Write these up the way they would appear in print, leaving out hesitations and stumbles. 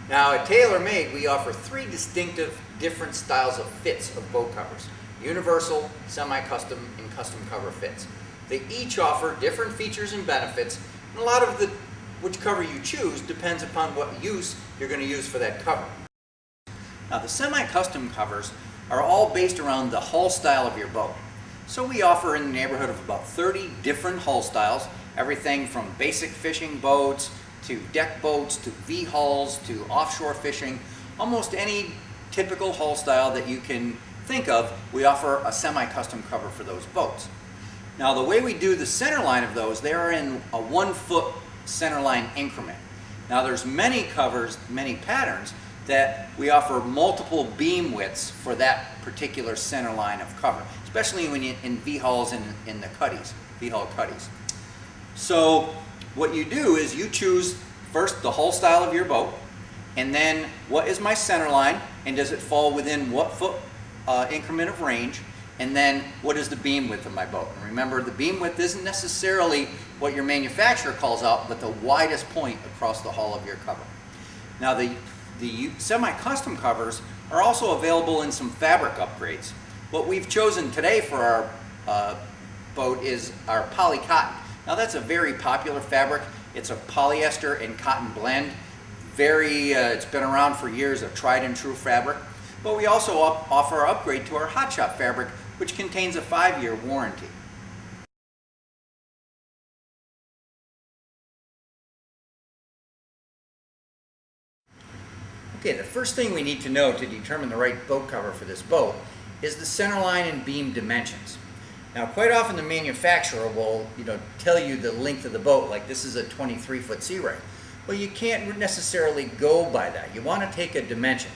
Now at TaylorMade, we offer three distinctive different styles of fits of boat covers: universal, semi-custom, and custom cover fits. They each offer different features and benefits, and a lot of which cover you choose depends upon what use you're going to use for that cover. Now the semi-custom covers are all based around the hull style of your boat. So we offer in the neighborhood of about 30 different hull styles, everything from basic fishing boats to deck boats to V-hulls to offshore fishing. Almost any typical hull style that you can think of, we offer a semi-custom cover for those boats. Now the way we do the center line of those, they are in a 1 foot center line increment. Now there's many covers, many patterns that we offer multiple beam widths for that particular center line of cover, especially when you in V-hulls and in the cuddies, V-hull cuddies. So what you do is you choose first the hull style of your boat, and then what is my center line, and does it fall within what foot increment of range, and then what is the beam width of my boat. And remember, the beam width isn't necessarily what your manufacturer calls out, but the widest point across the hull of your cover. Now the semi-custom covers are also available in some fabric upgrades. What we've chosen today for our boat is our poly cotton. Now that's a very popular fabric. It's a polyester and cotton blend. It's been around for years, a tried and true fabric. But we also offer our upgrade to our Hot Shot fabric, which contains a 5-year warranty. Okay, the first thing we need to know to determine the right boat cover for this boat is the center line and beam dimensions. Now, quite often the manufacturer will, tell you the length of the boat, like this is a 23-foot sea ray. Well, you can't necessarily go by that. You want to take a dimension.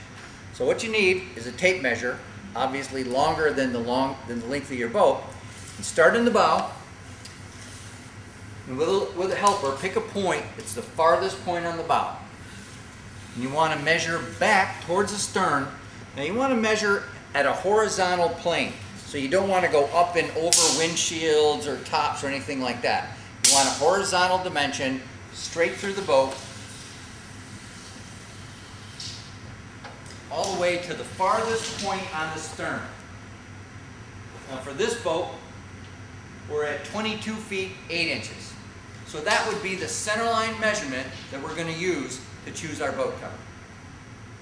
So what you need is a tape measure, obviously longer than the length of your boat. And start in the bow, and with a helper, pick a point. It's the farthest point on the bow. And you want to measure back towards the stern. Now you want to measure at a horizontal plane. So you don't want to go up and over windshields or tops or anything like that. You want a horizontal dimension straight through the boat, all the way to the farthest point on the stern. Now for this boat, we're at 22 feet 8 inches. So that would be the center line measurement that we're going to use to choose our boat cover.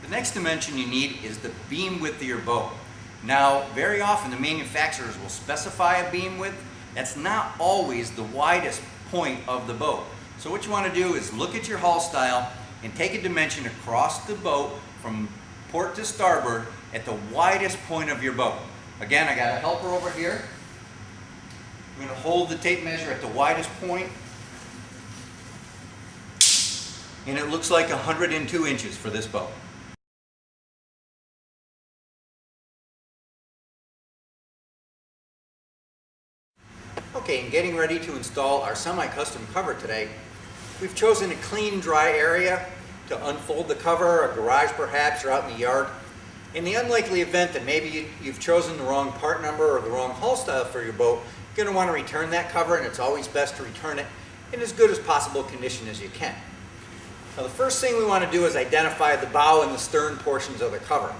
The next dimension you need is the beam width of your boat. Now, very often the manufacturers will specify a beam width. That's not always the widest point of the boat. So what you want to do is look at your hull style and take a dimension across the boat from port to starboard at the widest point of your boat. Again, I got a helper over here. I'm going to hold the tape measure at the widest point, and it looks like 102 inches for this boat. Okay, in getting ready to install our semi-custom cover today, we've chosen a clean, dry area to unfold the cover, a garage perhaps, or out in the yard. In the unlikely event that maybe you've chosen the wrong part number or the wrong hull style for your boat, you're going to want to return that cover, and it's always best to return it in as good as possible condition as you can. Now the first thing we want to do is identify the bow and the stern portions of the cover.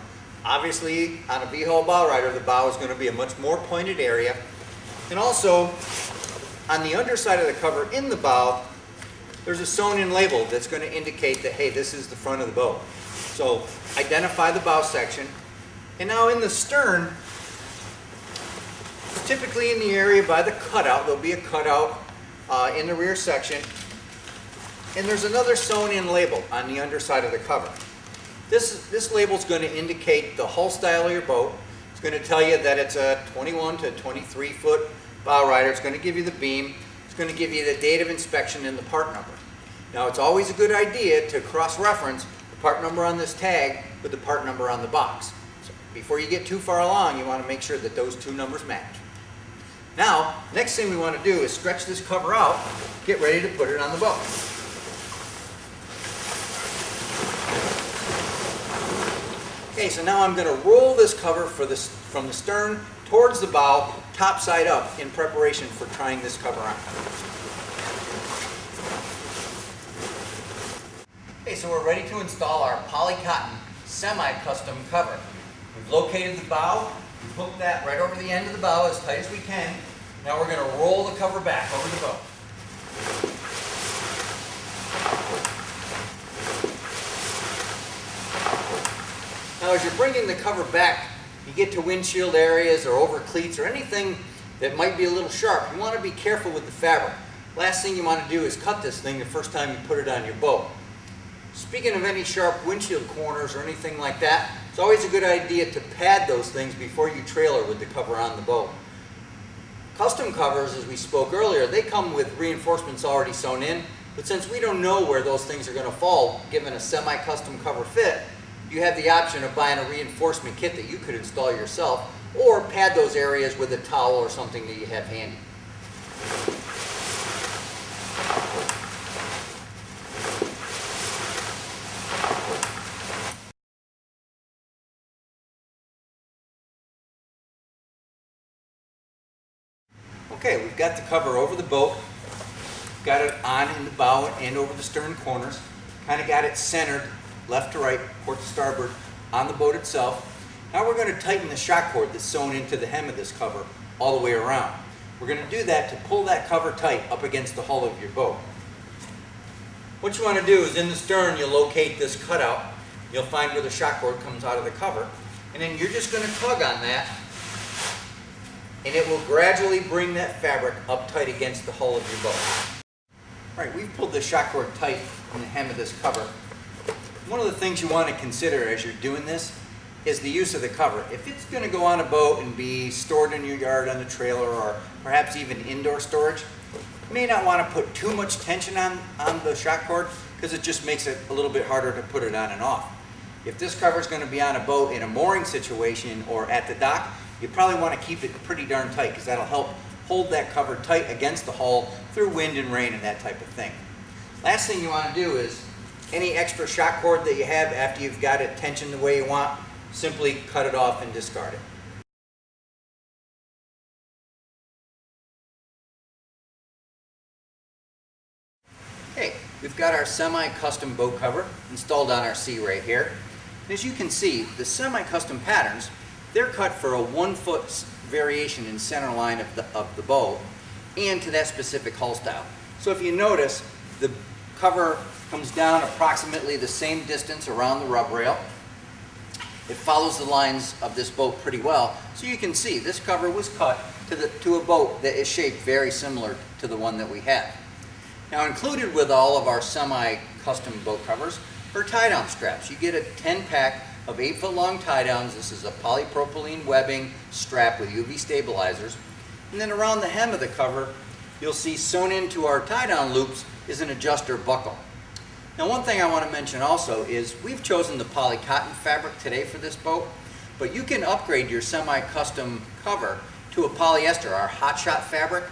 Obviously, on a V-hull bow rider, the bow is going to be a much more pointed area. And also, on the underside of the cover in the bow, there's a sewn-in label that's going to indicate that, hey, this is the front of the boat. So identify the bow section. And now in the stern, typically in the area by the cutout, there'll be a cutout in the rear section. And there's another sewn-in label on the underside of the cover. This label is going to indicate the hull style of your boat. It's going to tell you that it's a 21 to 23 foot bow rider. It's going to give you the beam. It's going to give you the date of inspection and the part number. Now it's always a good idea to cross-reference the part number on this tag with the part number on the box. So before you get too far along, you want to make sure that those two numbers match. Now, next thing we want to do is stretch this cover out, get ready to put it on the boat. Okay, so now I'm going to roll this cover from the stern towards the bow, top side up, in preparation for trying this cover on. Okay, so we're ready to install our poly-cotton semi-custom cover. We've located the bow, we've hooked that right over the end of the bow as tight as we can. Now we're going to roll the cover back over the boat. Now as you're bringing the cover back, you get to windshield areas or over cleats or anything that might be a little sharp. You want to be careful with the fabric. Last thing you want to do is cut this thing the first time you put it on your boat. Speaking of any sharp windshield corners or anything like that, it's always a good idea to pad those things before you trailer with the cover on the boat. Custom covers, as we spoke earlier, they come with reinforcements already sewn in, but since we don't know where those things are going to fall given a semi-custom cover fit, you have the option of buying a reinforcement kit that you could install yourself or pad those areas with a towel or something that you have handy. Okay, we've got the cover over the boat, got it on in the bow and over the stern corners, kind of got it centered left to right, port to starboard, on the boat itself. Now we're going to tighten the shock cord that's sewn into the hem of this cover all the way around. We're going to do that to pull that cover tight up against the hull of your boat. What you want to do is in the stern you'll locate this cutout. You'll find where the shock cord comes out of the cover, and then you're just going to tug on that, and it will gradually bring that fabric up tight against the hull of your boat. Alright, we've pulled the shock cord tight in the hem of this cover. One of the things you want to consider as you're doing this is the use of the cover. If it's going to go on a boat and be stored in your yard on the trailer or perhaps even indoor storage, you may not want to put too much tension on the shock cord because it just makes it a little bit harder to put it on and off. If this cover is going to be on a boat in a mooring situation or at the dock, you probably want to keep it pretty darn tight because that'll help hold that cover tight against the hull through wind and rain and that type of thing. Last thing you want to do is any extra shock cord that you have after you've got it tensioned the way you want, simply cut it off and discard it. Okay, we've got our semi-custom boat cover installed on our sea right here. And as you can see, the semi-custom patterns, they're cut for a 1 foot variation in center line of the boat and to that specific hull style. So if you notice, the cover comes down approximately the same distance around the rub rail. It follows the lines of this boat pretty well. So you can see this cover was cut to a boat that is shaped very similar to the one that we have. Now included with all of our semi-custom boat covers are tie-down straps. You get a 10-pack of 8-foot long tie-downs. This is a polypropylene webbing strap with UV stabilizers. And then around the hem of the cover, you'll see sewn into our tie-down loops is an adjuster buckle. Now one thing I want to mention also is we've chosen the poly-cotton fabric today for this boat, but you can upgrade your semi-custom cover to a polyester, our hot shot fabric.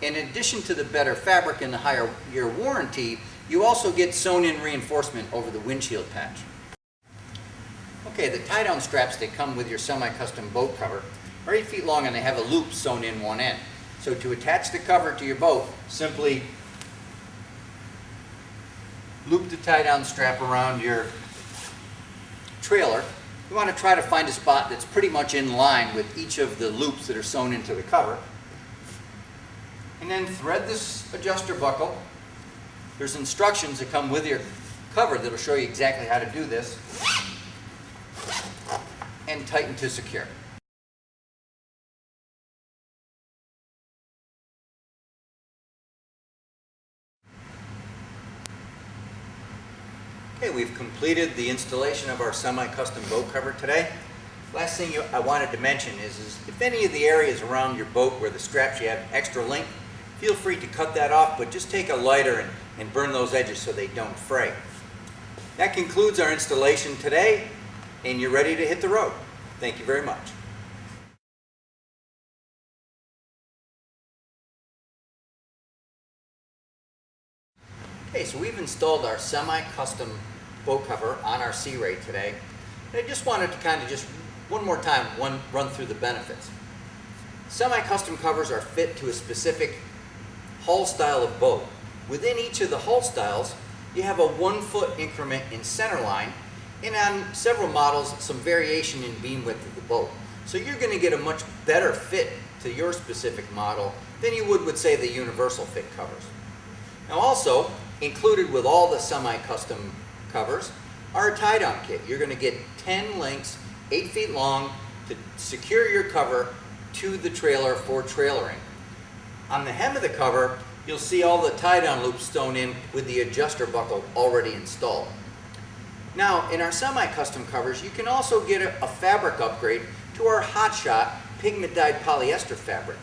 In addition to the better fabric and the higher year warranty, you also get sewn in reinforcement over the windshield patch. Okay, the tie-down straps that come with your semi-custom boat cover are 8 feet long and they have a loop sewn in one end. So to attach the cover to your boat, simply loop the tie-down strap around your trailer. You want to try to find a spot that's pretty much in line with each of the loops that are sewn into the cover. And then thread this adjuster buckle. There's instructions that come with your cover that will show you exactly how to do this. And tighten to secure. Okay, we've completed the installation of our semi-custom boat cover today. Last thing I wanted to mention is if any of the areas around your boat where the straps you have extra length, feel free to cut that off, but just take a lighter and burn those edges so they don't fray. That concludes our installation today, and you're ready to hit the road. Thank you very much. Okay, so we've installed our semi-custom boat cover on our Sea Ray today. And I just wanted to kind of just one more time run through the benefits. Semi-custom covers are fit to a specific hull style of boat. Within each of the hull styles, you have a 1 foot increment in center line, and on several models, some variation in beam width of the boat. So you're going to get a much better fit to your specific model than you would with, say, the universal fit covers. Now also, included with all the semi-custom covers are a tie-down kit. You're going to get 10 links, 8 feet long, to secure your cover to the trailer for trailering. On the hem of the cover, you'll see all the tie-down loops sewn in with the adjuster buckle already installed. Now, in our semi-custom covers, you can also get a fabric upgrade to our Hot Shot pigment-dyed polyester fabric.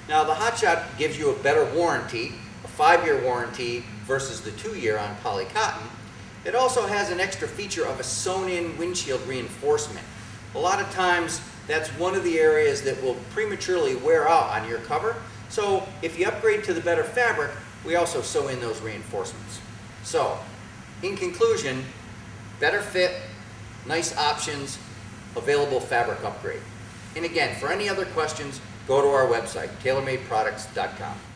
Now, the Hot Shot gives you a better warranty, a 5-year warranty versus the 2-year on poly cotton. It also has an extra feature of a sewn-in windshield reinforcement. A lot of times, that's one of the areas that will prematurely wear out on your cover. So if you upgrade to the better fabric, we also sew in those reinforcements. So, in conclusion, better fit, nice options, available fabric upgrade. And again, for any other questions, go to our website, tailormadeproducts.com.